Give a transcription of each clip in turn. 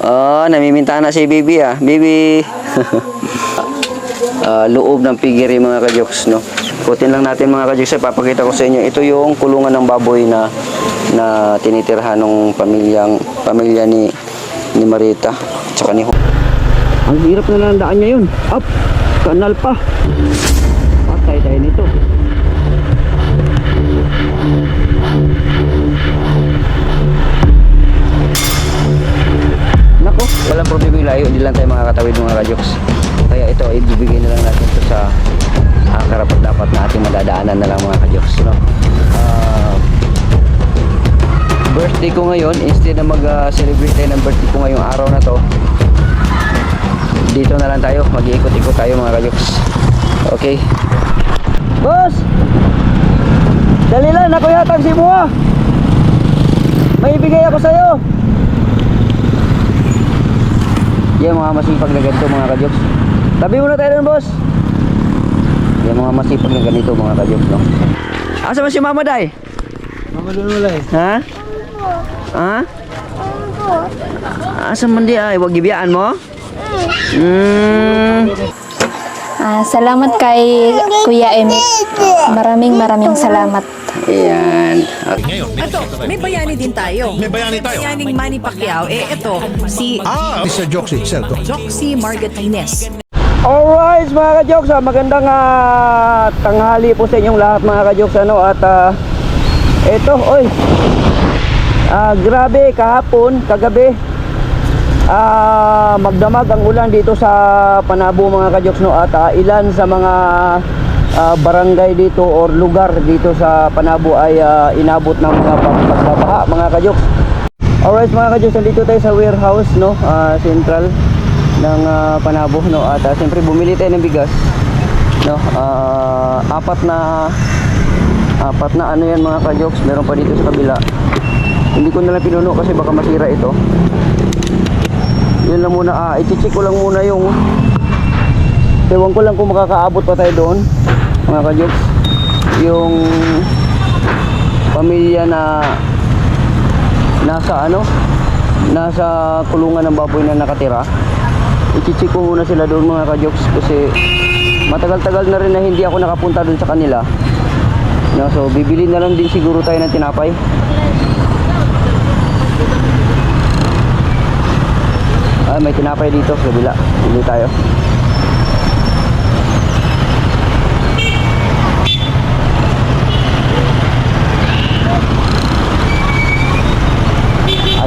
Oh, namiminta na si Bibi ah. Bibi. Loob ng piggery mga kajoks, no. Ikutin lang natin mga kajoks, papakita ko sa inyo. Ito yung kulungan ng baboy na tinitirhan ng pamilya ni Marita tsaka ni Ho. Ang hirap na lang daan niya yun. Up, kanal pa. Patay tayo nito. Nako, walang problema yung layo. Hindi lang tayo makakatawid mga kajoks. Kaya ito, ibibigay na lang natin ito sa karapat-dapat na ating madadaanan na lang mga kajoks, no? Birthday ko ngayon, instead na mag-celebrate tayo ng birthday ko ngayong araw na to, dito na lang tayo, mag-iikot-ikot tayo mga kajoks. Okay. Boss! Dali lang, ako yatang si Buha. May ibigay ako sa'yo. Yan mga masipag na ganito mga kajoks. Tabi muna tayo dun, boss. Yan mga masipag na ganito mga kajoks, no? Asa ba si Mama Day? Mama dun wala eh. Ha? Ha? Asa man di ay? Wag gibiyaan mo? Salamat kay Kuya Emi. Maraming salamat. Ayan. Ito, may bayani din tayo. May bayani tayo. Bayaning Manny Pacquiao. Ito, si Mr. Joxy, Sir Joxy. Joxy Margatines. Alright mga kajoks, magandang tanghali po sa inyong lahat mga kajoks, ano, at ito, oy, grabe kahapon, kagabi, magdamag ang ulan dito sa Panabo mga kajoks, no, at ilan sa mga barangay dito or lugar dito sa Panabo ay inabot ng mga pagbabaha mga kajoks. Alright mga kajoks, nandito tayo sa warehouse, no, central ng Panabo, no, at siyempre bumili tayo ng bigas, no. Apat na ano yan mga kajoks, meron pa dito sa kabila. Hindi ko na lang pinuno kasi baka masira ito. Yun lang muna, i-check ko lang muna yung, ewan ko lang kung makakaabot pa tayo doon mga kajoks, yung pamilya na nasa kulungan ng baboy na nakatira. I-check ko muna sila doon mga kajoks kasi matagal-tagal na rin na hindi ako nakapunta doon sa kanila, no, so bibili na lang din siguro tayo ng tinapay. May tinapay dito sa kabila, bili tayo.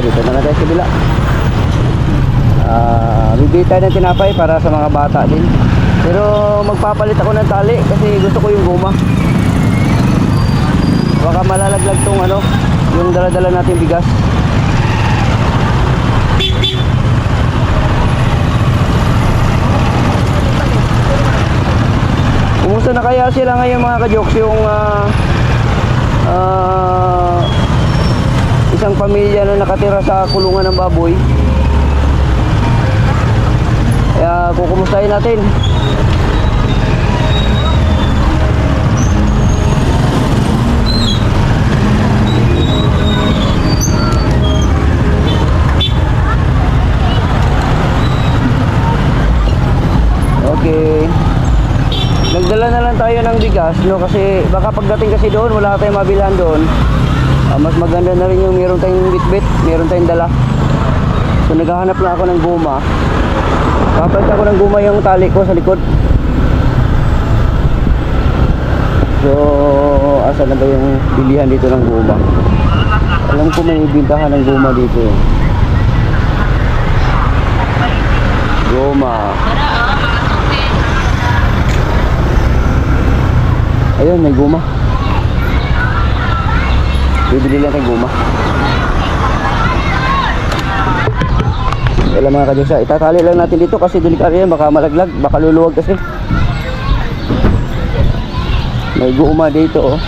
Dito na tayo sa kabila. Bibili tayo ng tinapay para sa mga bata din. Pero magpapalit ako ng tali kasi gusto ko yung guma. Baka malalaglag tong ano, yung dala-dala natin bigas. Kumusta na kaya sila ngayon mga kajoks, yung isang pamilya na nakatira sa kulungan ng baboy? Kaya kukumustahin natin. Okay. Nagdala na lang tayo ng bigas, no, kasi baka pagdating kasi doon wala tayong mabilhan doon. Mas maganda na rin yung meron tayong bitbit, meron tayong dala. So naghahanap lang ako ng guma. Kapalit ako ng guma yung tali ko sa likod. So asa na ba yung bilihan dito ng guma? Alam ko may ibintahan ng guma dito. Guma. Ayun, may guma. Bibili lang tayong guma. Kailan mga kajosa, itatali lang natin dito kasi delikado yan, baka malaglag, baka luluwag kasi. May guma dito, oh.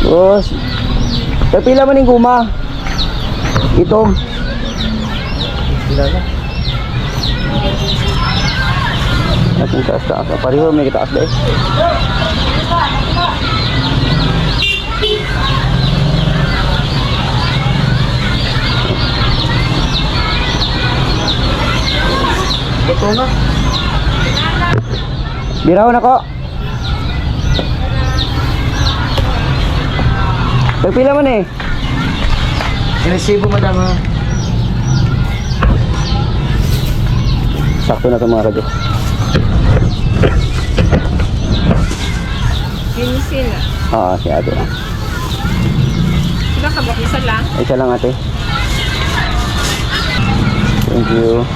Boss, pila man yung guma? Itong pila na. At yung taas-taas, pareho may kitaas dahil. Luto na. Biraw na ko. Pagpila man eh. Resibo madam ha. Sakto na ito mga kadyok. Ginisila. Oo, si ate. Sila kabak isa lang. Isa lang ate. Thank you.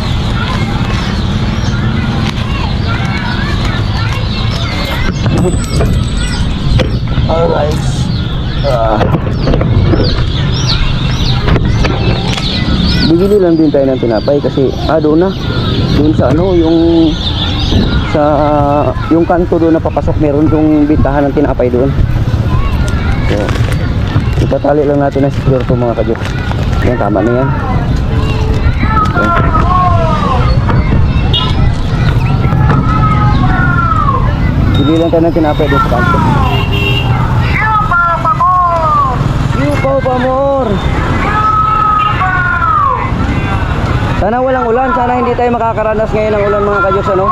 Alright. Bibili lang din tayo ng tinapay kasi doon na. Doon sa ano, yung kanto doon na papasok, meron yung bintahan ng tinapay doon. So, ipatali lang natin ang secure ko mga kadyok. Yan, tama na yan. Okay. Bili lang tayo ng tinapay doon sa kanto. Yupaw pamor! Sana walang ulan, sana hindi tayo makakaranas ngayon ng ulan mga kadyok, ano?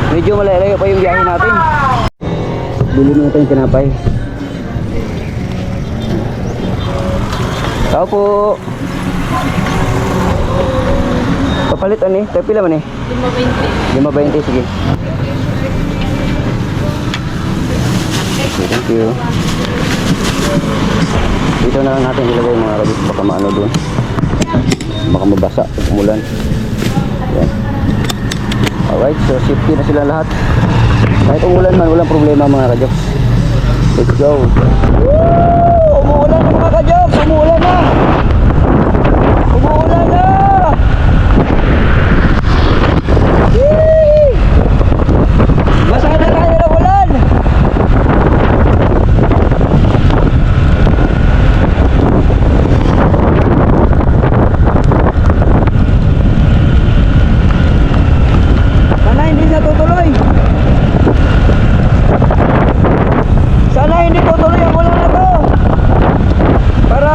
Medyo malayo pa yung biyahe natin. Bili mo natin yung tinapay. Tao po. Papalitan eh. Tayo pila man eh. 5.20. 5.20, sige. Okay, thank you. Dito na lang natin ilagay mga kabis. Baka maano doon. Baka mabasa pag umulan. Yan. Alright, so safety na sila lahat. Kahit umulan man, walang problema mga kajoks. Let's go. Woo! Umuulan na mga kajoks! Umuulan na! Umuulan na! Yee! Basa na tayo ng ulan! Sana hindi na tutuloy. Sana hindi tutuloy ang ulan na to. Para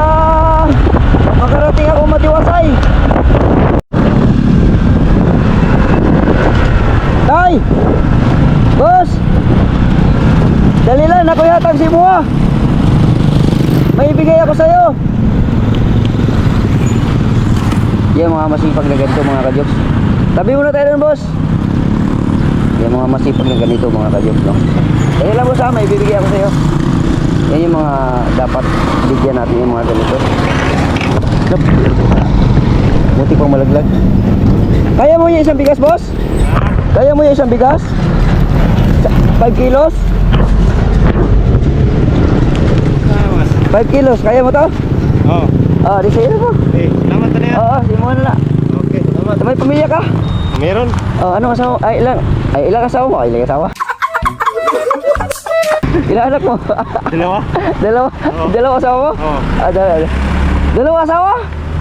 makarating ako matiwasay. Tay! Boss! Dali lang, ako yatang si Mua. May ibigay ako sa'yo. Yan mga masipag na ganito mga kajoks. Tabi muna tayo dun, boss. Yan mga masipag na ganito mga kajoks, no? Kaya lang boss, may ibibigay ako sa'yo. Yan yung mga dapat bigyan natin yung mga ganito. Stop. Buti pang malaglag. Kaya mo yung isang bigas, boss? Kaya mo yung isang bigas? 5 kilos? 5 kilos, kaya mo to? Oo. Ah, di sa'yo na po. Eh, salamat na yan. Oo, di mo na. Okay, salamat. May pamilya ka? Meron. Oh, ano asawa? Ay, ilang asawa mo? Ay, ilang asawa? Ilang anak mo? Dalawa? Dalawa? Oo. Dalawa asawa mo? Oo. Dalawa asawa?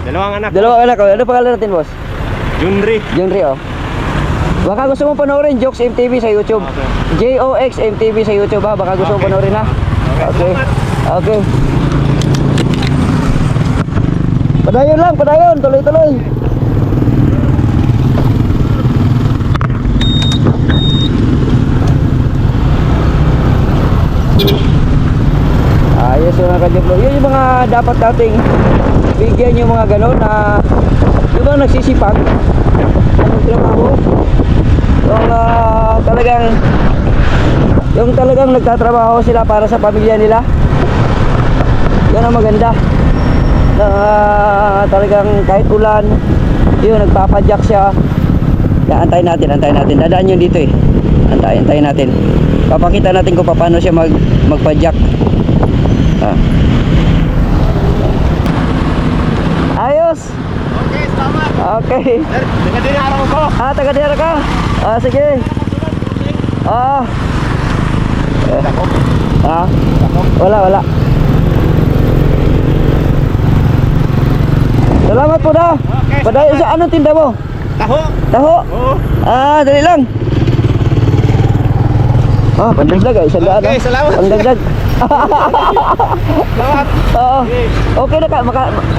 Dalawang anak. Dalawang anak. Ano pangalan natin, boss? Junri. Junri, oh. Baka gusto mong panoorin Jokes MTV sa YouTube. Okay. JOX MTV sa YouTube, ha? Baka gusto mong Okay. panoorin, ha? Okay. Okay. Padayon lang, padayon. Tuloy-tuloy. Ayos yung mga kadyoklo. Yun yung mga dapat nating bigyan yung mga gano'n na yung mga nagsisipag anong trabaho yung talagang nagtatrabaho sila para sa pamilya nila. Yan ang maganda na talagang kahit ulan yun nagpapadyak siya. Yan, antayin natin, dadaan yun dito eh. Antayin natin, papakita natin kung paano siya magpadyak. Ayos. Okay, salamat. Okay. Taga din araw ko. Taga-dira ka? Sige. Wala. Salamat po na. Okay, Padayon sa anong tinda mo? Taho. Taho? Oo. Dali lang. Pandagdag ay, 100 Okay, salamat. Pandagdag. Salamat. Oo. Okay.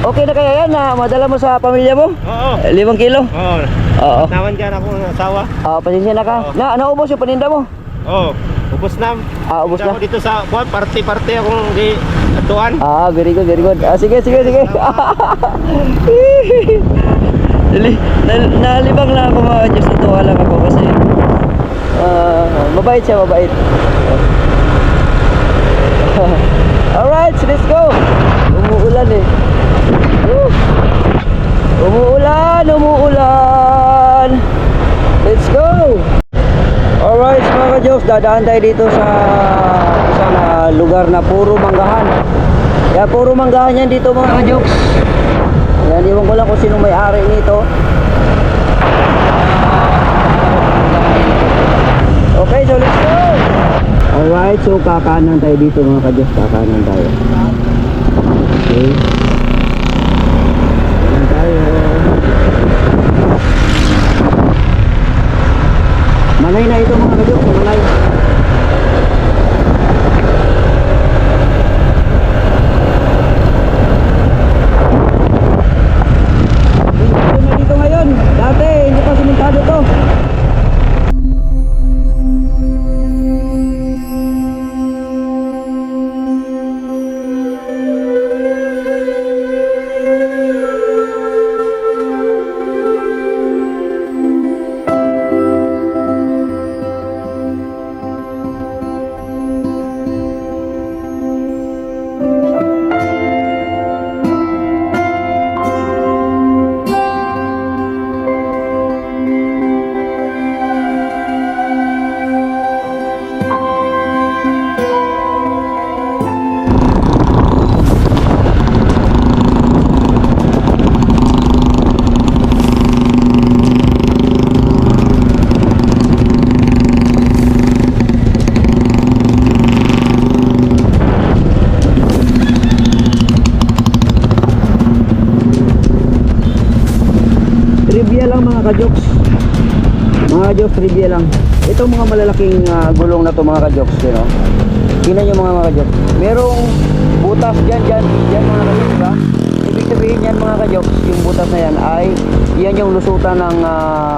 Okay na kaya yan na madala mo sa pamilya mo? Oo. 5 kilo? Oo. Oo. Naman dyan ako ng asawa. Pasensya na ka. Oo. Naubos yung paninda mo? Oo. Ubus na. Ubos na. Ako dito sa buwan, party akong di atuan. Very good, very good. Sige. Nalibang lang ako mga Diyos. Natuwa lang ako kasi mabait siya, mabait. Alright, let's go. Umuulan eh. Woo. Umuulan. Let's go. Alright mga ka-jokes, dadaan tayo dito sa isang lugar na puro manggahan. Kaya puro manggahan yan dito mga ka-jokes. Yan, iwan ko lang kung sino may-ari nito. Okay, so let's go. Alright, so kakanan tayo dito mga ka-jokes. Kakanan tayo. Okay. Kakanan tayo. Malay na ito mga ka-jokes, malay. Ito na dito ngayon. Dati hindi pa simentado to. Trivia lang mga ka-jokes. Mga ka-jokes, trivia lang. Itong mga malalaking gulong na to mga ka-jokes, you know. Tingnan nyo mga ka-jokes. Merong butas dyan mga ka-jokes, diba? Ibig sabihin yan mga ka-jokes, yung butas na yan ay yan yung lusutan ng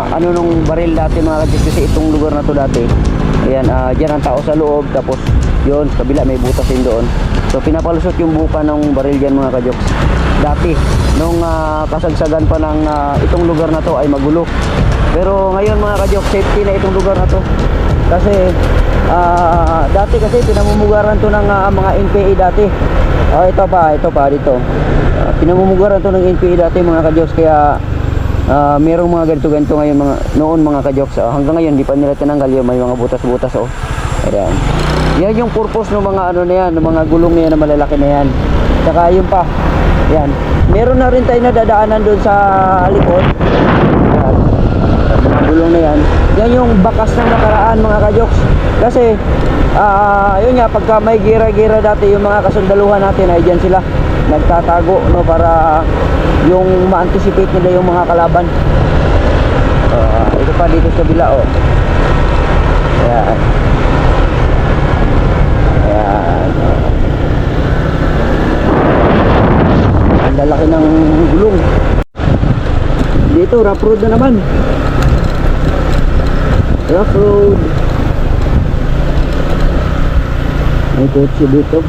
ano nung baril dati mga ka-jokes. Kasi itong lugar na to dati, ayan, dyan ang tao sa loob. Tapos yun, sa kabila may butas din doon. So pinapalusot yung buka ng baril dyan mga ka-jokes. Dati nung kasagsagan pa ng itong lugar na to ay magulo. Pero ngayon mga ka-jokes, safety na itong lugar na to. Kasi dati kasi pinamumugaran to ng mga NPA dati. Ito pa dito. Pinamumugaran to ng NPA dati mga ka-jokes. Kaya merong mga ganito ngayon noon mga ka-jokes. Hanggang ngayon di pa nila tinanggal yung may mga butas-butas. Ayan. Yan yung purpose ng mga ano na yan, ng mga gulong na yan na malalaki na yan. Saka yun pa. Yan. Meron na rin tayo nadadaanan doon sa likod. Yan. Mga gulong na yan. Yan yung bakas ng nakaraan mga ka-jokes. Kasi yun nga, pagka may gira-gira dati yung mga kasundaluhan natin ay dyan sila nagtatago, no, para yung ma-anticipate nila yung mga kalaban. Ito pa dito sa bila, oh. Ayan. Ayan. Ang lalaki ng gulong. Dito, rough road na naman. Rough road. May kotse dito.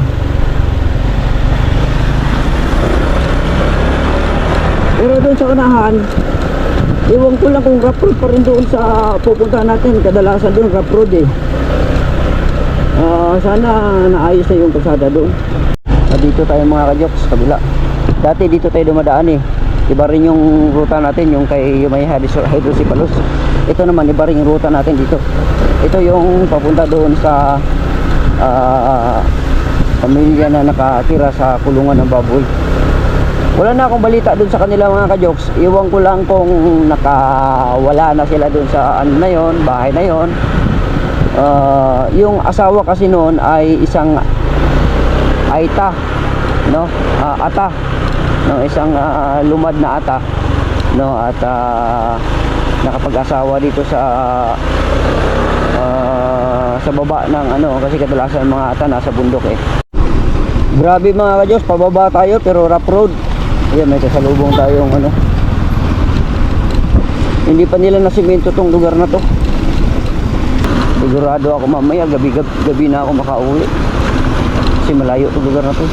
Pero doon sa unahan, iwan ko lang kung rough road pa rin doon sa pupuntahan natin. Kadalasan doon rough road eh. Sana naayos na yung kalsada doon. Dito tayo mga ka-jokes, kabila. Dati dito tayo dumadaan eh. Iba rin yung ruta natin, yung kay may hydrocephalus. Ito naman, iba rin yung ruta natin dito. Ito yung papunta doon sa pamilya na nakatira sa kulungan ng baboy. Wala na akong balita doon sa kanila mga ka-jokes. Iwan ko lang kung nakawala na sila doon sa ano na yon, bahay na yon. Yung asawa kasi noon ay isang Aita, no? Ata, no? Isang lumad na ata, no? At nakapag-asawa dito sa baba ng ano, kasi kadalasan mga ata nasa bundok eh. Grabe mga ka-Diyos, pababa tayo pero rough road. Ayan, may kasalubong tayong ano. Hindi pa nila nasimento tong lugar na to. Sigurado ako mamaya gabi na ako makauwi. Kasi malayo tong lugar na to.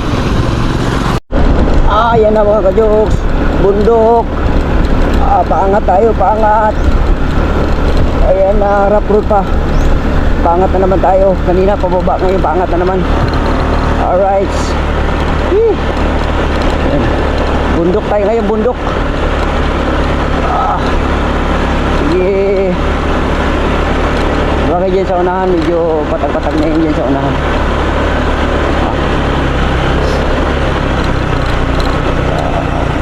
Ayan na mga ka-Diyos, bundok. Paangat tayo, paangat. Ayan na, rough road pa. Paangat na naman tayo. Kanina pababa, ngayon paangat na naman. Alright. Ayan. Bundok tayo ngayon, bundok. Sige. Bakit dyan sa unahan, medyo patag-patag na yun dyan sa unahan.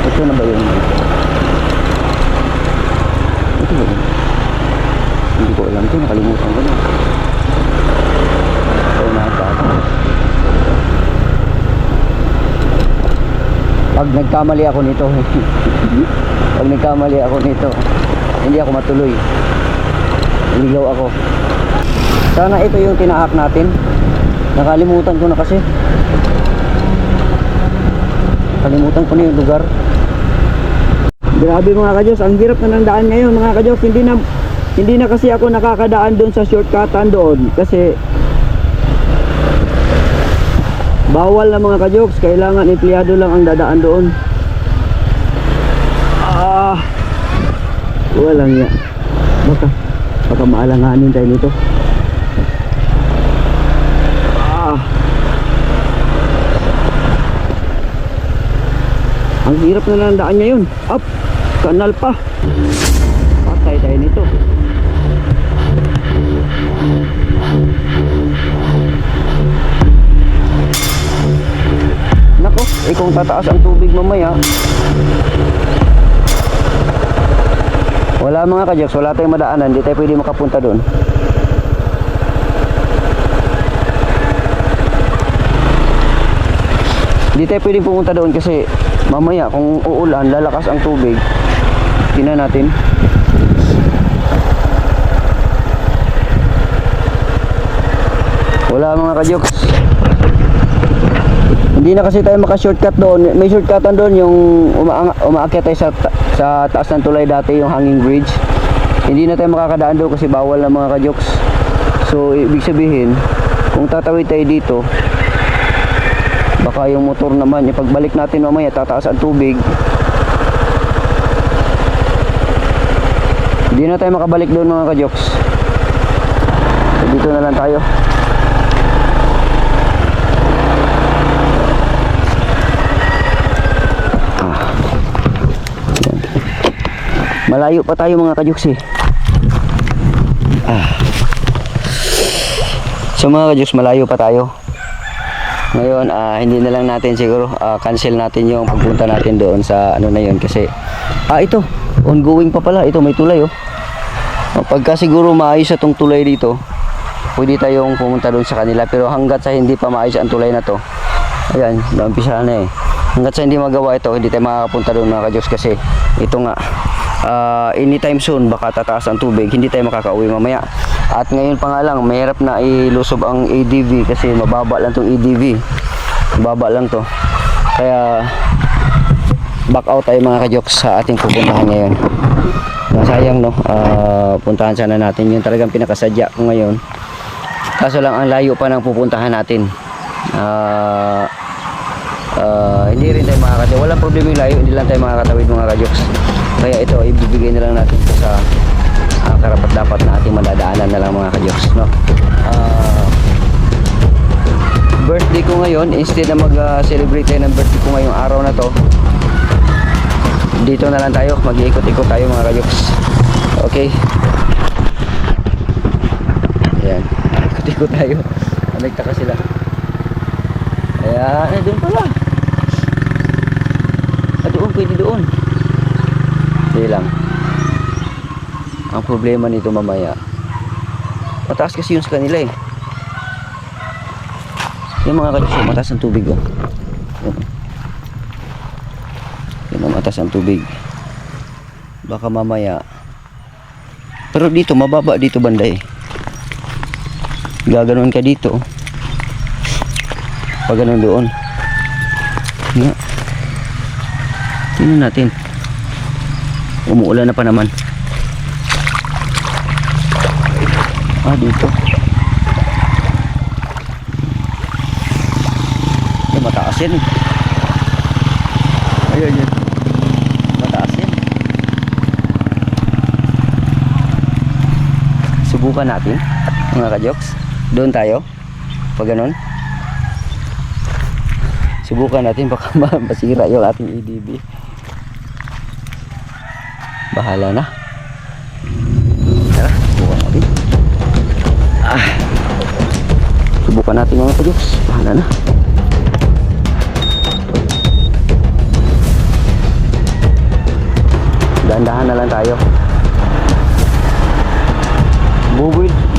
Ito na ba yun? Ito ba yun? Hindi ko alam ito, nakalimutan ko na. Ito na ata. Pag nagkamali ako nito pag nagkamali ako nito, hindi ako matuloy, ligaw ako. Sana ito yung tinahak natin. Nakalimutan ko na kasi. Kalimutan ko na yung lugar. Grabe mga ka-Diyos, ang hirap na ng daan ngayon mga ka-Diyos. Hindi na kasi ako nakakadaan doon sa shortcutan doon kasi bawal na mga ka-Jokes. Kailangan empleyado lang ang dadaan doon. Walang ya. Baka maalanganin tayo nito. Ang hirap na ng daan ngayon. Up, kanal pa. Patay tayo nito. Nako, kung tataas ang tubig mamaya. Wala mga ka-Jokes, wala tayong madaanan, hindi tayo pwede makapunta doon. Hindi tayo pwede pumunta doon kasi mamaya kung uulan, lalakas ang tubig. Tingnan natin. Wala mga ka-Jokes. Hindi na kasi tayo maka-shortcut doon. May shortcutan doon yung umaakyat tayo sa taas ng tulay dati, yung hanging bridge. Hindi na tayo makakadaan doon kasi bawal na mga ka-Jokes. So ibig sabihin, kung tatawid tayo dito, baka yung motor naman, yung pagbalik natin mamaya tataas ang tubig. Hindi na tayo makabalik doon mga ka-Jokes. So dito na lang tayo. Malayo pa tayo mga ka-Jokes eh. So mga ka-Jokes, malayo pa tayo. Ngayon hindi na lang natin siguro cancel natin yung pagpunta natin doon sa ano na yun kasi ito ongoing pa pala. Ito may tulay oh. Pagka siguro maayos itong tulay dito, pwede tayong pumunta doon sa kanila, pero hanggat sa hindi pa maayos ang tulay na to, ayan, naumpisa na eh. Hanggat sa hindi magawa ito, hindi tayo makakapunta doon mga ka-Jokes kasi ito nga anytime soon baka tataas ang tubig, hindi tayo makakauwi mamaya. At ngayon pa nga lang, mahirap na ilusob ang ADV kasi mababa lang tong ADV, mababa lang to, kaya back out tayo mga ka-Jokes sa ating pupuntahan ngayon. Sayang no, puntahan sana natin yung talagang pinakasadya ko ngayon, kaso lang ang layo pa ng pupuntahan natin. Hindi rin tayo makakatawid, walang problema yung layo, hindi lang tayo makakatawid mga ka-Jokes. Kaya ito, ibibigay na lang natin ito sa karapat-dapat na ating madadaanan na lang mga ka-Jokes, no? Birthday ko ngayon, instead na mag-celebrate tayo ng birthday ko ngayong araw na to, dito na lang tayo, mag-iikot-ikot tayo mga ka-Jokes. Okay? Ayan, ikot-ikot tayo. Nagtaka sila. Ayan, doon pala. Doon, pwede doon. Hindi lang. Ang problema nito mamaya, mataas kasi yun sa kanila eh. Yung mga ka-Jokes, mataas ang tubig oh. Yung mataas ang tubig. Baka mamaya, pero dito mababa dito banda eh. Gaganon ka dito, pag ganon doon. Nga. Tingnan natin. Umuulan na pa naman. Dito. Mataas yan. Ayun yun. Mataas yan. Subukan natin, mga ka-joks. Doon tayo. Pag ganun. Subukan natin baka masira yung ating EDB. Bahala na. Tara, subukan natin. Subukan natin mga ka-joks. Bahala na. Dahan-dahan na lang tayo.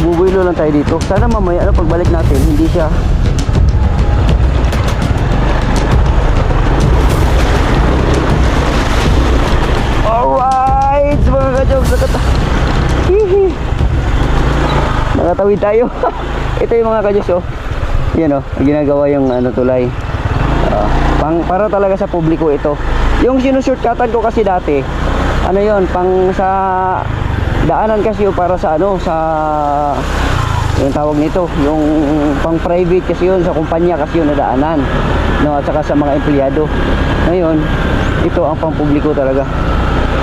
Bubuilo lang tayo dito. Sana mamaya pagbalik natin hindi siya alright mga ka-joks. Nakatawid tayo. Ito yung mga ka-joks, oh. Yan, oh, ginagawa yung tulay. Para talaga sa publiko ito. Yung sinushortcutan ko kasi dati, yon, pang sa daanan kasi yung para sa sa yung tawag nito, yung pang private kasi yun, sa kumpanya kasi yun na daanan, no, at saka sa mga empleyado. Ngayon, ito ang pang publiko talaga.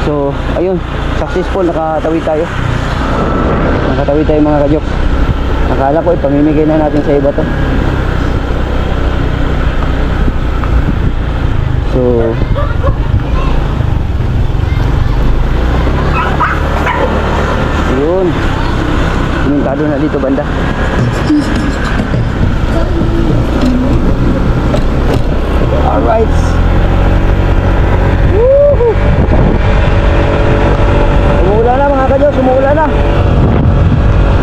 So, ayun, successful, nakatawid tayo mga ka-joks. Akala ko ipamimigay na natin sa iba to. So, yun, pintado na dito banda. Alright. Woohoo! Umuulan na mga ka-joks, umuulan na.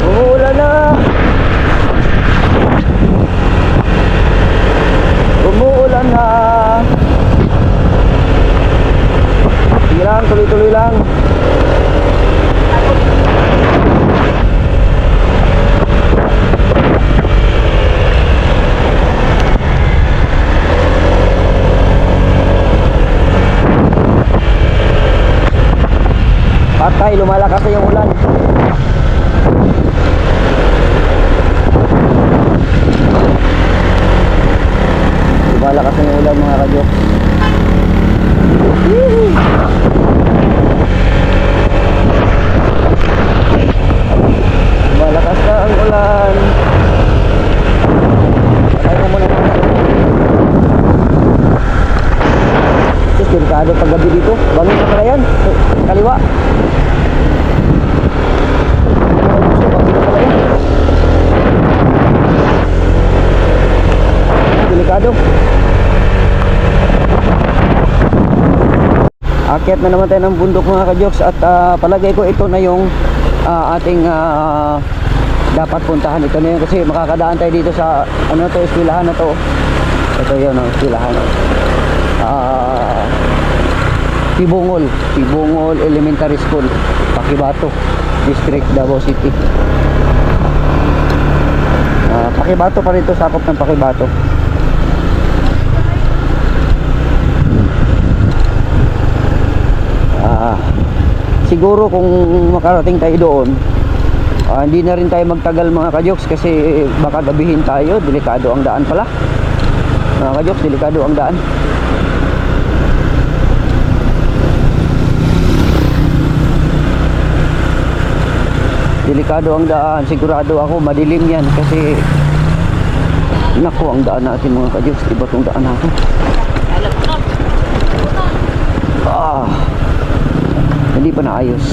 Umuulan na. Umuulan na. Sige lang, tuloy-tuloy lang. Patay, lumalakas na yung ulan. Lumalakas na yung ulan mga ka-joks. Lumalakas na ang ulan. Patay mo muna. Delikado paggabi dito. Bangin na pala yan. Kaliwa. Delikado. Akyat na naman tayo ng bundok mga ka-joks. At palagay ko ito na yung ating dapat puntahan. Ito na yun kasi makakadaan tayo dito sa eskwelahan na to. Ito yun, eskwelahan. Pibungol Elementary School, Pakibato District, Davao City. Pakibato pa rito, sakop ng Pakibato. Siguro kung makarating tayo doon, hindi na rin tayo magtagal mga ka-joks kasi baka gabihin tayo. Delikado ang daan pala mga ka-joks, delikado ang daan. Delikado ang daan, sigurado ako madilim yan kasi naku, ang daan natin mga ka-joks, iba tong daan natin. Hindi pa naayos.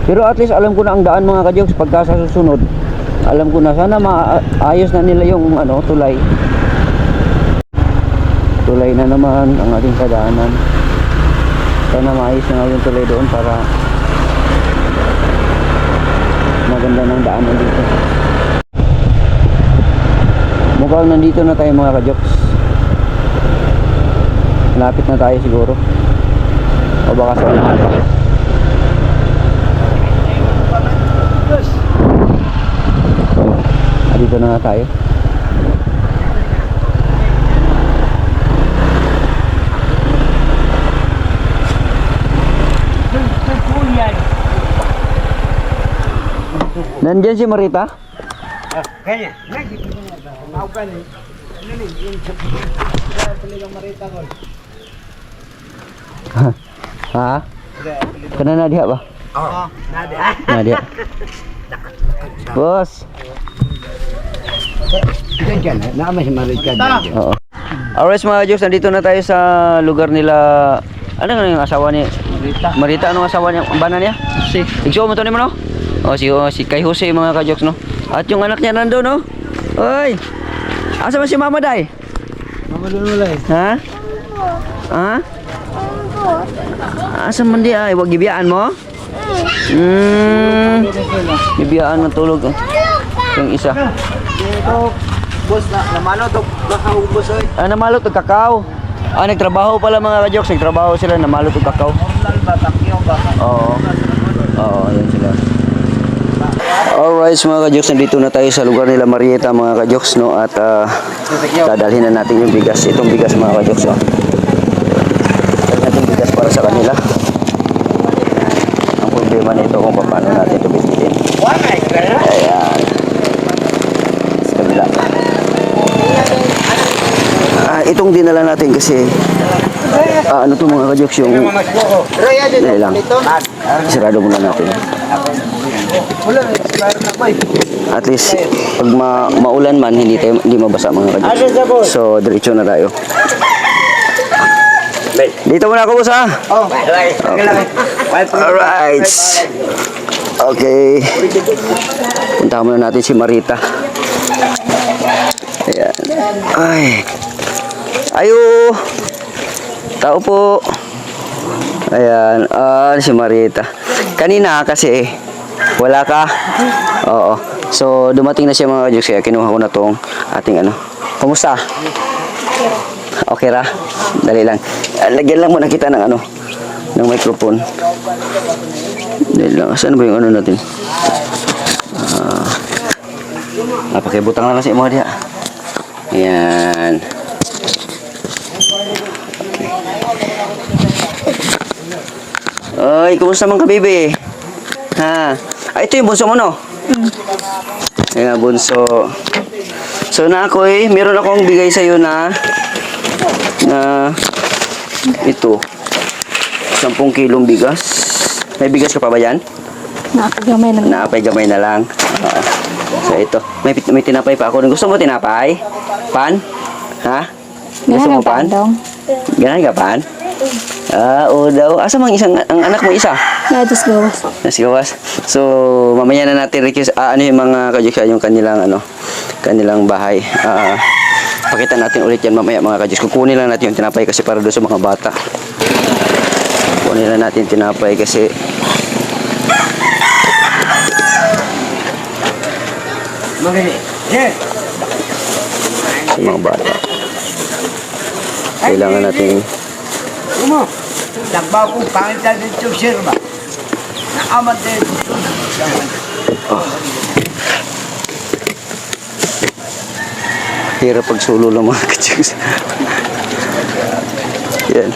Pero at least alam ko na ang daan mga ka-joks. Pagka sa susunod, alam ko na, sana maayos na nila yung tulay. Tulay na naman ang ating kadaanan. Sana maayos na yung tulay doon para maganda ng daanan dito. Mukhang nandito na tayo mga ka-joks. Malapit na tayo siguro. O baka sa unahan pa. Dito na nga tayo. Nandyan si Marita? Kaya. Ha? Kena Nadia ba? Oo. Nadia. Bos. Oo. Alright mga Diyos, nandito na tayo sa lugar nila. Ano nga yung asawa ni Marita? Anong asawa niya? Ang bana niya? Si. Igso mo to ni mo no? Si kay Jose mga kajoks no. At yung anak niya nandoon no. Oy. Asa man si Mama Day? Mama doon wala eh. Ha? Ha? Asa man di ay wag gibiyaan mo? Gibiyaan matulog. Yung isa. Boss na namano to makaubos oy. Namalo to kakao. Nagtrabaho pala mga kajoks. Nagtrabaho sila, namalo to kakao. Normal ba takyo ba? Oo. Oo, yan sila. Alright mga kajoks, nandito na tayo sa lugar nila Marieta mga kajoks no. At dadalhin na natin yung bigas. Itong bigas mga kajoks no. Dadalhin natin bigas para sa kanila. Ang problema nito kung paano natin ito bitin. Ayan. Sa kabila. Itong dinala natin kasi ano to mga kajoks yung dali lang. Sarado muna natin. At least pag maulan man hindi mabasa mga kajoks. So diretso na tayo. Dito muna ako boss ha. Alright. Okay. Punta muna natin si Marita. Ayan. Ay. Ayo. Tao po. Ayan. Si Marita. Kanina kasi wala ka. Oo. So dumating na siya mga kajoks kaya kinuha ko na tong ating ano. Kumusta? Okay ra? Dali lang. Lagyan lang muna kita ng ano. Ng microphone. Dali lang. Saan ba yung ano natin? Pakibutang lang kasi mga dia. Ayan. Oy, kumusta man ka, baby? Ha? Ito yung bunso mo, no? Ayan, bunso. So, na ako meron akong bigay sa'yo na ito. 10 kilong bigas. May bigas ka pa ba yan? Nakagamay na. Naapay gamay na lang. Oo. So, ito. May tinapay pa ako. Gusto mo tinapay? Pan? Ha? Gusto mo pan? Ganahan ka pan? Oo daw. Asa mang ang anak mo isa? Nadas gawas. Nasa gawas. So, mamaya na natin request, ano yung mga kajoks, yung kanilang bahay. Pakita natin ulit yan mamaya mga kajoks. Kukunin lang natin yung tinapay kasi para doon sa mga bata. Kukunin lang natin tinapay kasi sa mga bata. Kailangan natin Nagbaw ko pangit na dito sir ba? Naamat din. hirap pagsulo ng mga kajoks. Yan.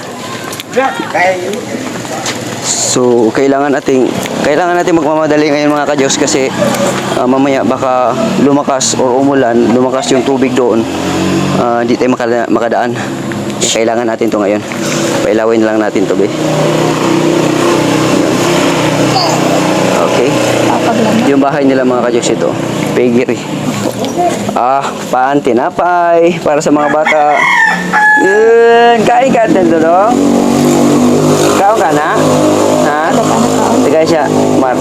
So, kailangan natin magmamadali ngayon mga kajoks kasi mamaya baka lumakas or umulan, lumakas yung tubig doon. Hindi tayo makadaan. Kailangan natin to ngayon. Pailawin lang natin to, be. Okay. Yung bahay nila mga kajoks ito. Piggery. Paan, tinapay para sa mga bata. Yun, kain ka din doon. Kaon ka na? Ha? Tagay siya, Mar.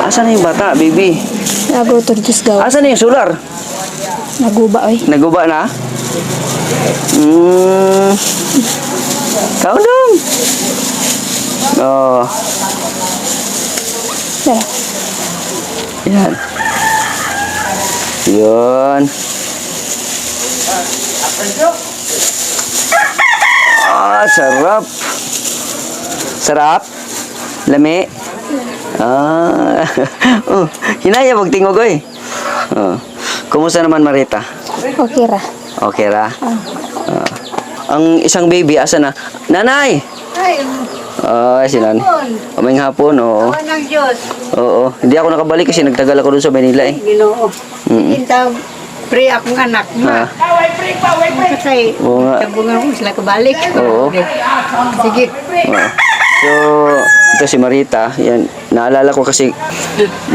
Asan na yung bata, baby? Nagutod Diyos gawas. Asan na yung solar? Naguba oy. Naguba na? Kaon dong. Oh. Tara. Yan. Yun. Sarap. Sarap. Lami. Hinaya magtingog oy. Kumusta naman Marita? Okay ra. Okay ra? Ang isang baby asa na? Nanay. Si Nani. Mamayang hapon, oo. ng Diyos. Oo. Hindi ako nakabalik kasi nagtagal ako doon sa Manila eh. Ginoo. Mm. Intaw, pre akong anak Ha? ma. Kasi, Oo nga. tabungan ko sila kabalik. Oo. Sige. Oo. So, ito si Marita, yan. Naalala ko kasi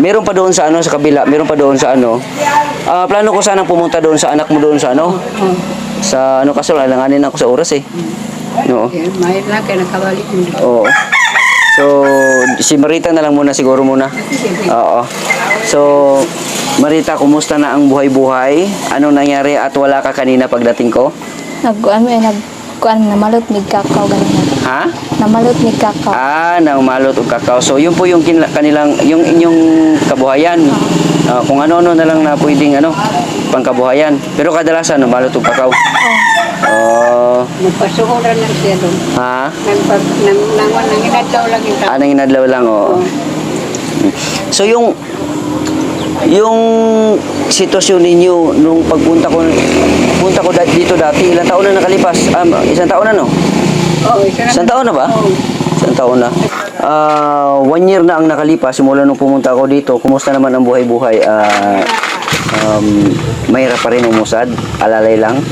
meron pa doon sa ano sa kabila, meron pa doon sa ano. Plano ko sanang pumunta doon sa anak mo doon sa ano. Sa ano kasi alanganin ako sa oras eh. No. Mahit lang kayo nakabalik mo. Oo. So, si Marita na lang muna siguro muna. Oo. So, Marita, kumusta na ang buhay-buhay? Anong nangyari at wala ka kanina pagdating ko? Namalot mig kakao ganun. Ha? Namalot mig kakao. Nang malot o kakao. So, yun po yung kanilang, yung inyong kabuhayan. Kung ano-ano na lang na pwedeng pangkabuhayan. Pero kadalasan, malot o kakao. Nagpasuhuran lang siya doon. Ha? Nanginadlaw lang yung tao. Nang inadlaw lang, oo. So, yung sitwasyon ninyo nung punta ko dito dati, ilang taon na nakalipas? Isang taon na, no? Oo, Isang taon na ba? Isang taon na. 1 year na ang nakalipas simula nung pumunta ako dito. Kumusta naman ang buhay-buhay? Mahirap pa rin umusad? Alalay lang?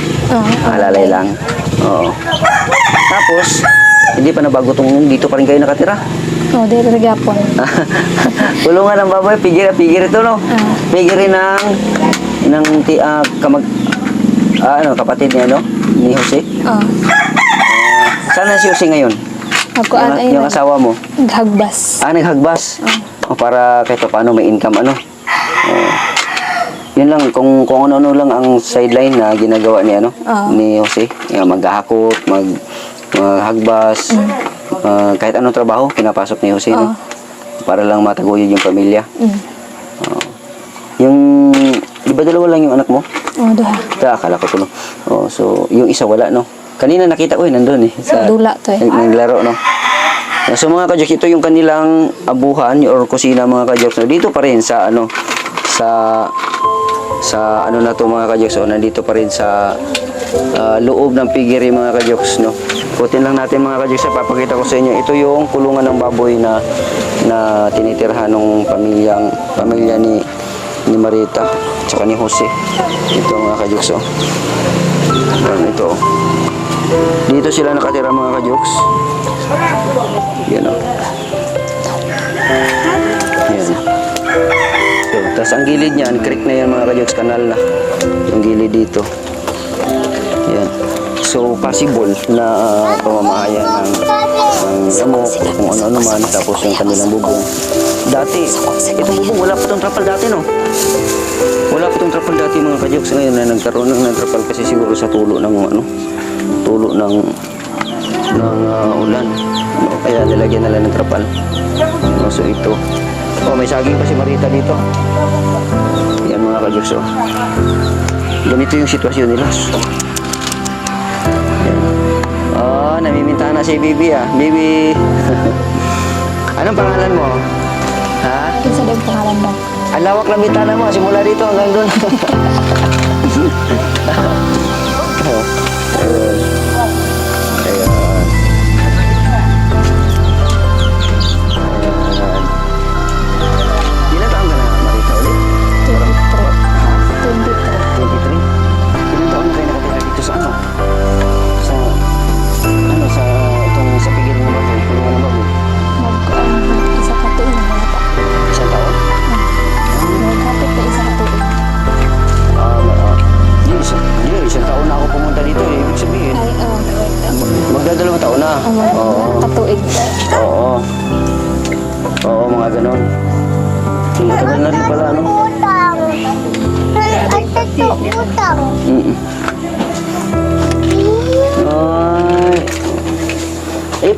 Alalay lang. Oo. Tapos, hindi pa nabago dito pa rin kayo nakatira? Oh, di rin gapon. Kulungan ng baboy, pigir ito, no? Pigir ng kapatid niya, no? Ni Jose. Saan na si Jose ngayon? Ako ay Yung asawa mo? naghagbas. Naghagbas. Para kahit paano may income, yun lang, kung ano-ano lang ang sideline na ginagawa ni Jose. Maghahakot, maghagbas, kahit anong trabaho, pinapasok ni Jose, no? Para lang mataguyod yung pamilya. Yung, di ba dalawa lang yung anak mo? Oh, duha. Akala ko tulo. So, yung isa wala, no? Kanina nakita ko, nandun eh. Dula to eh. Naglaro, no? So, mga kajoks, ito yung kanilang abuhan or kusina, mga kajoks. No? Dito pa rin sa, na to, mga kajoks. Nandito pa rin sa loob ng pigiri, mga kajoks, no? Putin lang natin, mga kajoks, papakita ko sa inyo. Ito yung kulungan ng baboy na tinitirhan ng pamilya ni Marita tsaka ni Jose. Ito, mga kajoks, ito. Dito sila nakatira, mga kajoks. Yan, Yan. So, tapos ang gilid niyan, creek na yan, mga kajoks, kanal na. Yung gilid dito. Yan. So, possible na pamamahayan ng lamok o kung ano man, tapos yung kanilang bubong. Dati, itong bubong, wala pa itong trapal dati, no? Wala pa itong trapal dati, mga kajoks. Ngayon na nagkaroon ng trapal kasi siguro sa tulo ng ulan. No? Kaya nilagyan nila ng trapal. So, ito. May saging pa si Marita dito. Yan, mga kajoks. Ganito yung sitwasyon nila. Namimintahan na si Bibi, Bibi. Anong pangalan mo? Ha? Kinsa din pangalan mo? Ang lawak ng bintana mo, simula dito hanggang doon. Ilan taon ka na, Marita, ulit? 23. 23? Ilan taon na kayo nakatira dito sa ano? Sa pigil ng baboy, kulungan ng baboy? Isa ka tuig na mga pa. Isang taon? Nagkapit ka isa ka tuig. Isang taon na ako pumunta dito, ibig sabihin. Ay, Magdadalawang taon na. Katuig. Oo, mga ganon. Tagal na rin pala, ano?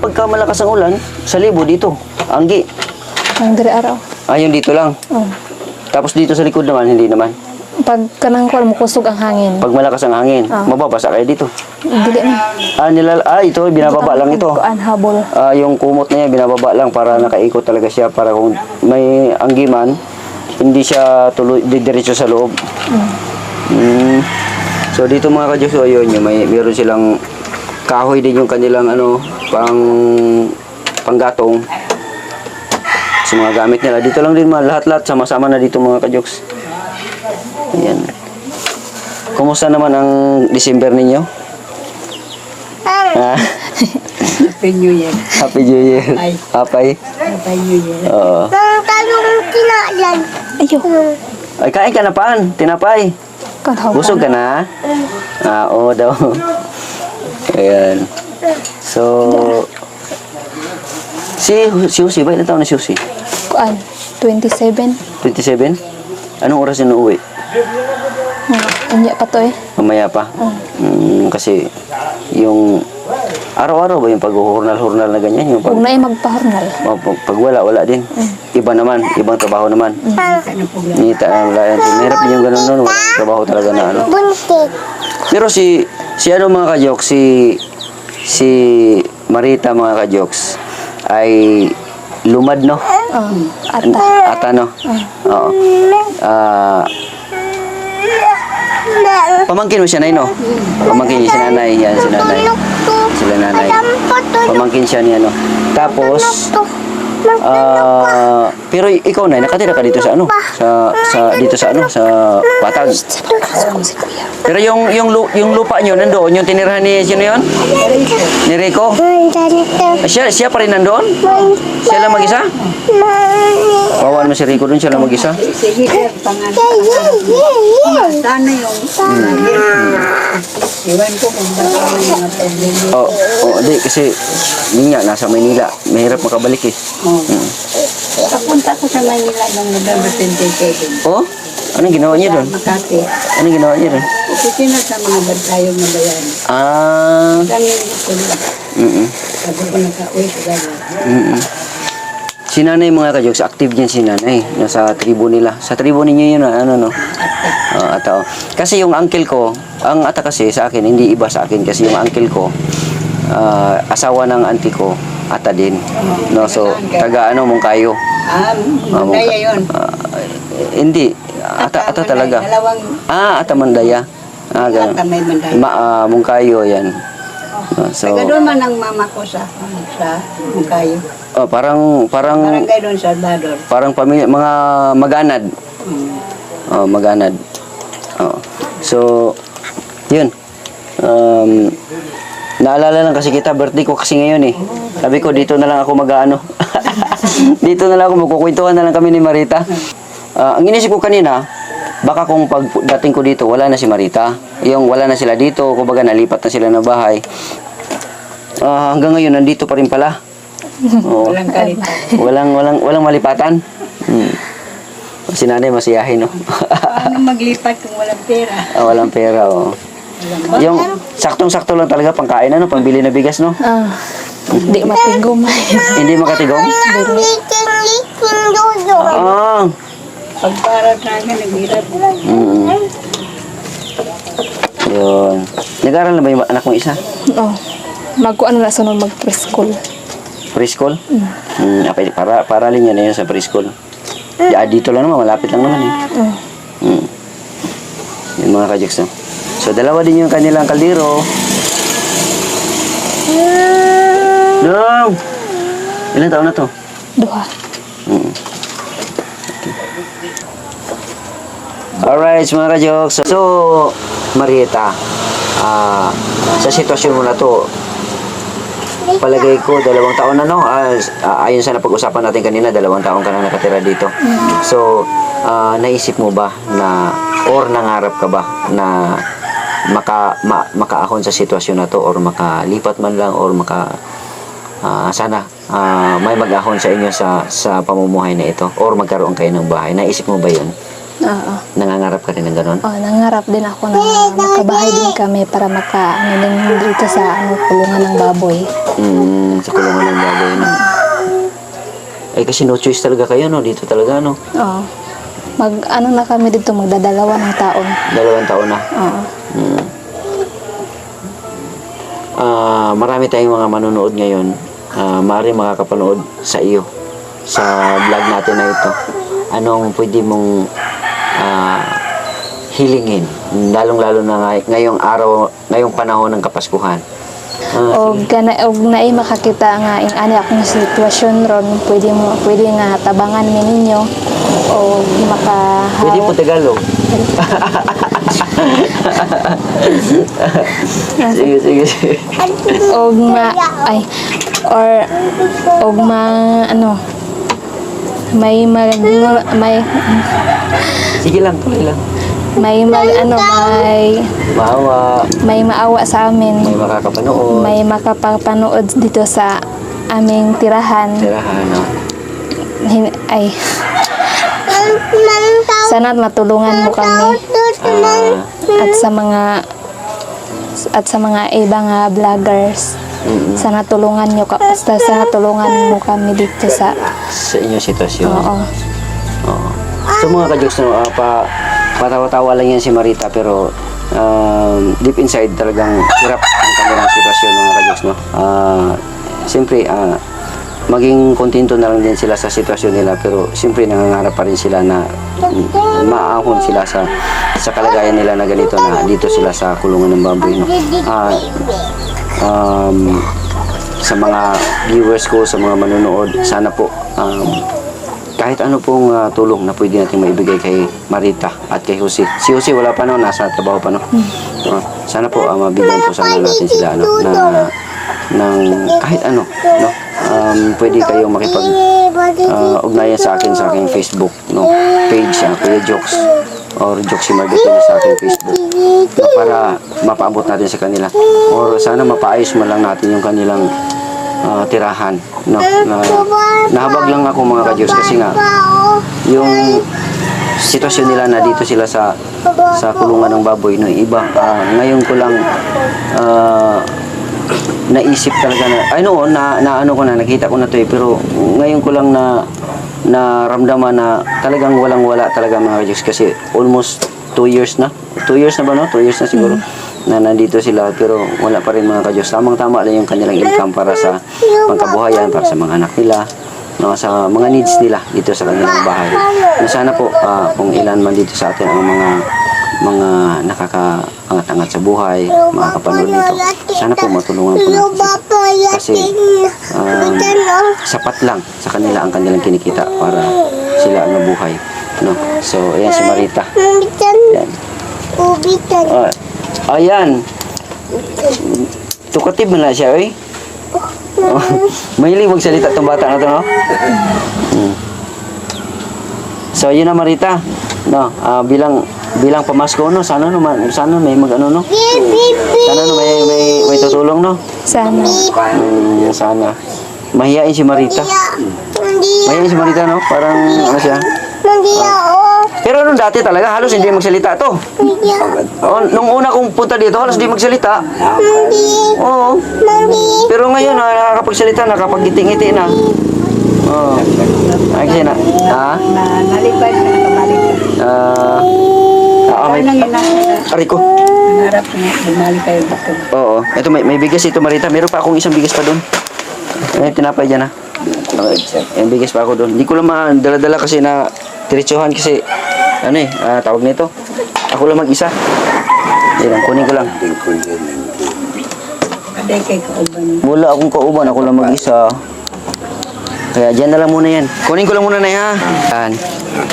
Pagka malakas ang ulan, sa libo dito, Anggi. Ang dire araw. Yun dito lang. Tapos dito sa likod naman, hindi naman. Pag kanang kuwan mo kusog ang hangin. Pag malakas ang hangin, mababasa kayo dito. Dili na. Ito, binababa lang ito. Kuan habol. Yung kumot na yan, binababa lang para nakaikot talaga siya. Para kung may anggi man, hindi siya tuloy, didiretso sa loob. So dito, mga kadyos, ayun, meron silang kahoy din yung kanilang pang panggatong. Sa mga gamit nila. Dito lang din lahat-lahat sama-sama na dito mga kajoks. Ayan. Kumusta naman ang December ninyo? Ah, Happy New Year. Happy New Year. Ay. Happy. Happy New Year. Oo. Ayo. Ay, kain ka na pan. Tinapay. Kanaw. Busog ka na? Ah, oo daw. Ayan. So, si Susi, ba ilang taon na si Susi? Kuan 27. 27? Anong oras na uuwi? Anya pa to eh. Mamaya pa? Kasi, yung araw-araw ba yung pag-hurnal-hurnal na ganyan? Yung Huwag na magpahornal. pag wala din. Iba naman, ibang trabaho naman. Nita na wala yan. Mahirap din yung ganun nun. Walang trabaho talaga na ano. Pero si ano mga kajoks, si Marita mga kajoks, ay lumad no? Ata. Ata no? Oo. Pamangkin mo siya, Nay, no? Pamangkin niya si Nanay. Yan, si Nanay. Sila Nanay. Pamangkin siya niya, no? Tapos, pero ikaw, Nay, nakatira ka dito sa ano? Dito sa ano? Sa Patag. Pero yung lupa niyo nandoon, yung tinirahan ni sino yun? Ni Rico? Siya pa rin nandoon? Siya lang mag-isa? Bawaan mo si Rico doon, siya lang mag-isa? Sige, pangalan. Sana yung iwan ko kung baka may mga problema. Di, kasi yun nga, nasa Maynila. Mahirap makabalik eh. Papunta ko sa Manila ng November 27. Oh? Anong ginawa niya doon? Makati. Anong ginawa niya doon? Opisina sa mga bantayong na bayan. Kami gusto nila. Sabi ko naka-uwi sa gano'n. Si Nanay mga kajoks, active yan si Nanay. Nasa tribo nila. Sa tribo ninyo yun, ano no? Ata. Kasi yung uncle ko, ang ata kasi sa akin, hindi iba sa akin. Kasi yung uncle ko, asawa ng auntie ko, ata din. No, so, taga ano, Mungkayo. Mandaya yun. Hindi. Ata talaga. Dalawang Ata Mandaya. Ganun. ata may Mandaya. Mungkayo yan. So, Taga doon man ang mama ko sa Mungkayo. parang Barangay doon sa Salvador. parang pamilya, mga maganad. Maganad. So, yun. Naalala lang kasi kita, birthday ko kasi ngayon eh. Sabi ko, dito na lang ako mag-ano. Dito na lang ako, magkukwentuhan na lang kami ni Marita. Ang inisip ko kanina, baka kung pagdating ko dito, wala na si Marita. Yung wala na sila dito, kumbaga nalipat na sila ng bahay. Hanggang ngayon, nandito pa rin pala. Walang kalitan. Walang malipatan. Si Nanay masiyahin, no? Paano maglipat kung walang pera? Walang pera, Yung saktong-sakto lang talaga pangkain, ano? Pambili na bigas, no? Di matigom. Hindi makatigong? Pagparap namin, naghirap. Yun. Nag-aaral na ba yung anak mo isa? Magkuan na sunod mag-preschool. Preschool? Para rin yan na yun sa preschool. Dito lang naman, malapit lang naman eh. Yung mga kajoks, no? So, dalawa din yung kanilang kaldero. Dong! Ilang taon na to? 2. Alright, mga kajoks. So, Marieta, sa sitwasyon mo na to, palagay ko 2 taon na, no? Ayon sa napag-usapan natin kanina, 2 taon ka na nakatira dito. So, naisip mo ba na, or nangarap ka ba na makaahon sa sitwasyon na to, or makalipat man lang, or sana may mag-ahon sa inyo sa pamumuhay na ito, or magkaroon kayo ng bahay? Naisip mo ba yun? Nangangarap ka rin ng ganon? Nangarap din ako na makabahay din kami para din dito sa kulungan ng baboy. Sa kulungan ng baboy, no? Ay, kasi no choice talaga kayo, no? Dito talaga, no? Na kami dito, magdadalawa ng taon. 2 taon na? Marami tayong mga manonood ngayon. Maaaring makakapanood sa iyo sa vlog natin na ito. Anong pwede mong hilingin, lalong-lalo na ngayong araw, ngayong panahon ng Kapaskuhan? Og naay makakita nga ing ani akong sitwasyon ron, pwede nga tabangan mi ninyo o Pwede po Tagalog. sige. og Sige lang, tuloy lang. may Maawa, maawa sa amin, may makakapanood. may makapapanood dito sa aming tirahan. Tirahan, no? Sana matulungan mo kami at sa mga ibang vloggers. Sana tulungan mo kami dito sa Sa inyong sitwasyon. oo. Oo. So mga kajoks, no, patawa-tawa lang yan si Marita, pero deep inside talagang hirap ang kanilang sitwasyon, mga kajoks, no. Siyempre, maging kontento na lang din sila sa sitwasyon nila, pero siyempre nangangarap pa rin sila na maahon sila sa kalagayan nila na ganito, na dito sila sa kulungan ng baboy, no. Sa mga viewers ko, sa mga manonood, sana po kahit ano pong tulong na pwede natin maibigay kay Marita at kay Jose. Si Jose wala pa, no, nasa trabaho pa, no. Sana po mabigyan po sana natin sila, no, ng kahit ano, no. Pwede kayong makipag ugnayan sa aking Facebook, no, page, Kuya Jokes or Jokes Margatina sa aking Facebook, no, para mapaabot natin sa kanila, or sana mapaayos mo lang natin yung kanilang tirahan, no. Nahabag lang ako, mga ka-Diyos, kasi nga yung sitwasyon nila na dito sila sa kulungan ng baboy, no, iba. Ngayon ko lang naisip talaga na nakita ko na to, pero ngayon ko lang naramdaman na talagang walang-wala talaga, mga ka-Diyos, kasi almost 2 years na. 2 years na ba, no? 2 years na siguro na nandito sila, pero wala pa rin, mga ka-Diyos. Tamang-tama lang yung kanilang income para sa pangkabuhayan, para sa mga anak nila, no, sa mga needs nila dito sa kanilang bahay. Sana po kung ilan man dito sa atin ang mga nakakaangat-angat sa buhay, makakapanood nito, sana po matulungan po natin sila. Kasi sapat lang sa kanila ang kanilang kinikita para sila ang mabuhay, no. So ayan si Marita. Ayan. Ayan. Tukatib mo na siya, oy. Mahilig magsalita itong bata na ito, no? So yun na, Marita, no, bilang pamasko, no, sana may magano, no, sana no, may tutulong, no. Sana. Sana mahihain si Marita, no, parang ano siya. Pero nung dati talaga halos hindi magsalita to. Nung una kong punta dito halos hindi magsalita. Oo. Pero ngayon nakakapagsalita, nakapagngiti-ngiti na. Oo. Ay kasi na. Ha? Nalipad na nakabalik. Aray ko. Nangarap na bumalik kayo dito. Oo. Ito may bigas ito, Marita. Meron pa akong isang bigas pa doon. Tinapay dyan, ha. Yung bigas pa ako doon. Hindi ko lang dala-dala kasi na diretsuhan, kasi tawag nito. Ako lang mag-isa. Yan, kunin ko lang. Aday kay kauban. Wala akong kauban, ako lang mag-isa. Kaya dyan na lang muna yan. Kunin ko lang muna na yan, ha. Yan.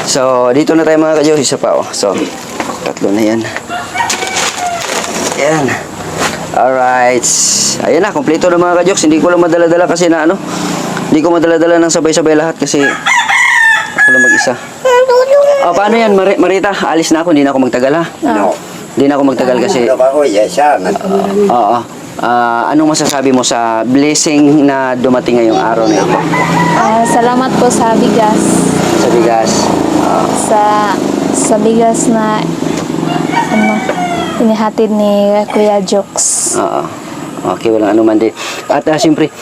So, dito na tayo, mga ka-Diyos. Isa pa, oh. So, 3 na yan. Yan. Alright. Ayan na, kompleto na, mga ka-Diyos. Hindi ko lang madala-dala kasi hindi ko madala-dala ng sabay-sabay lahat kasi ako lang mag-isa. Paano yan, Marita? Alis na ako, hindi na ako magtagal, ha? No. Hindi na ako magtagal kasi... Oo. Anong masasabi mo sa blessing na dumating ngayong araw na ito? Salamat po sa bigas. Sa bigas. Sa bigas na inihatid ni Kuya Jokes. Oo. Okay, walang anuman din. At siyempre,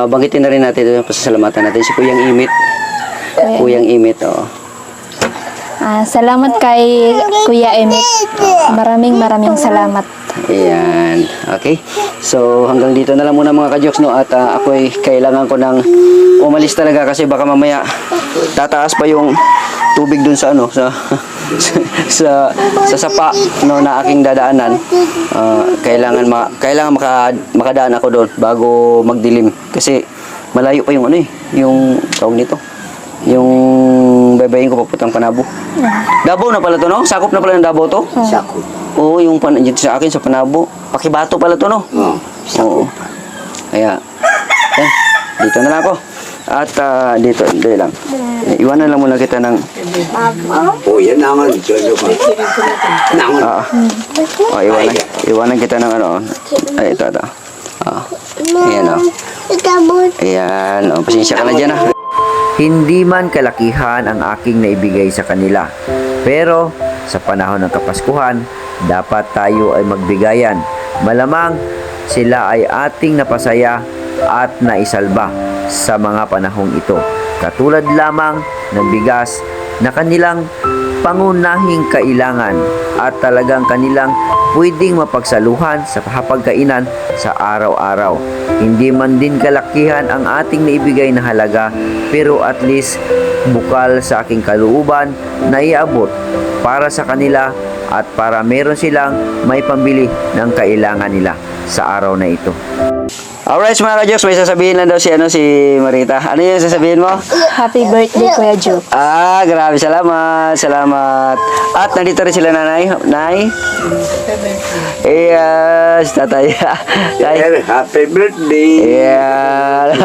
banggitin na rin natin, pasasalamatan natin si Kuyang Imit. Kuyang Imit, oo. Salamat kay Kuya Emit. Maraming salamat. Ayan. Okay. So, hanggang dito na lang muna, mga ka-Jokes, no? At ako'y kailangan ko ng umalis talaga kasi baka mamaya tataas pa yung tubig dun sa sa sapa no na aking dadaanan. Kailangan makadaan ako doon bago magdilim kasi malayo pa yung ano eh, yung tawag nito. Yung bebehin ko papuntang Panabo. Davao na pala to, no? Sakop na pala ng Davao to? Sakop. Oo, yung dito sa akin sa Panabo. Pakibato pala to, no? Oo. Oo. Kaya, yan. Dito na lang ako. At dito lang. Iwanan lang muna kita ng... Oh, yan naman. Naman. Iwanan kita ng ano. Ay, ito. Ayan, Ayan, pasensya ka na dyan, Hindi man kalakihan ang aking naibigay sa kanila. Pero, sa panahon ng Kapaskuhan, dapat tayo ay magbigayan. Malamang, sila ay ating napasaya at naisalba sa mga panahong ito. Katulad lamang ng bigas na kanilang pangunahing kailangan at talagang kanilang pwedeng mapagsaluhan sa hapagkainan sa araw-araw. Hindi man din kalakihan ang ating naibigay na halaga, pero at least bukal sa aking kalooban na iabot para sa kanila at para meron silang may pambili ng kailangan nila sa araw na ito. Alright mga ka-Jokes, may sasabihin lang daw si Marita. Ano yung sasabihin mo? Happy birthday, Kuya Joe. Grabe, salamat. At nandito rin sila nanay. Nay? Yes, tatay. Happy birthday. Yeah.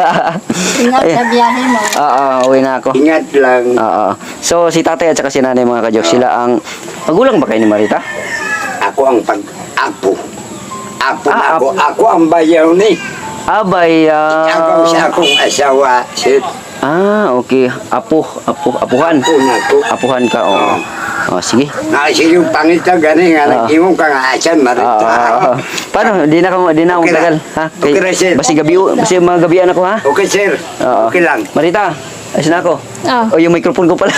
Ingat sa biyahe mo. Oo, uwi na ako. Ingat lang. Oo. So, si tatay at saka si nanay mga ka-Jokes, sila ang... Magulang ba kayo ni Marita? Ako ang pag-apo. Apo. Ako ang bayaw ni. Abay, Ako sa akong asawa. okay. Apuhan. Apuhan ka, oo. Sige. Sige yung pangit na gani nga. Nag-iwong ka nga asan, Marita. Paano? Di na ako Okay tagal. lang. Ha? Okay lang, sir. Basi mga gabian ako, ha? Okay, sir. Oo. Okay lang. Marita, asin ako. Oh. Yung microphone ko pala.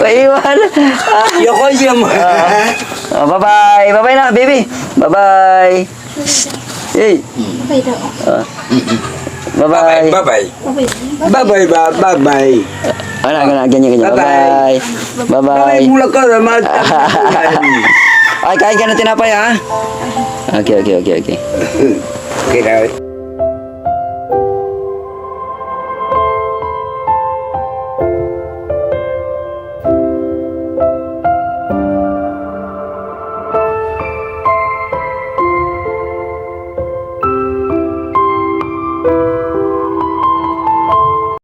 Maiwan. Yoko siya mo. Bye-bye. Bye-bye na, baby. Bye-bye. Hey. Bye-bye. Bye-bye. Bye-bye. Bye-bye. Ganyan. Bye-bye. Bye-bye. Mula ka naman. Ay, kain ka na tinapay, ha? Okay. Okay.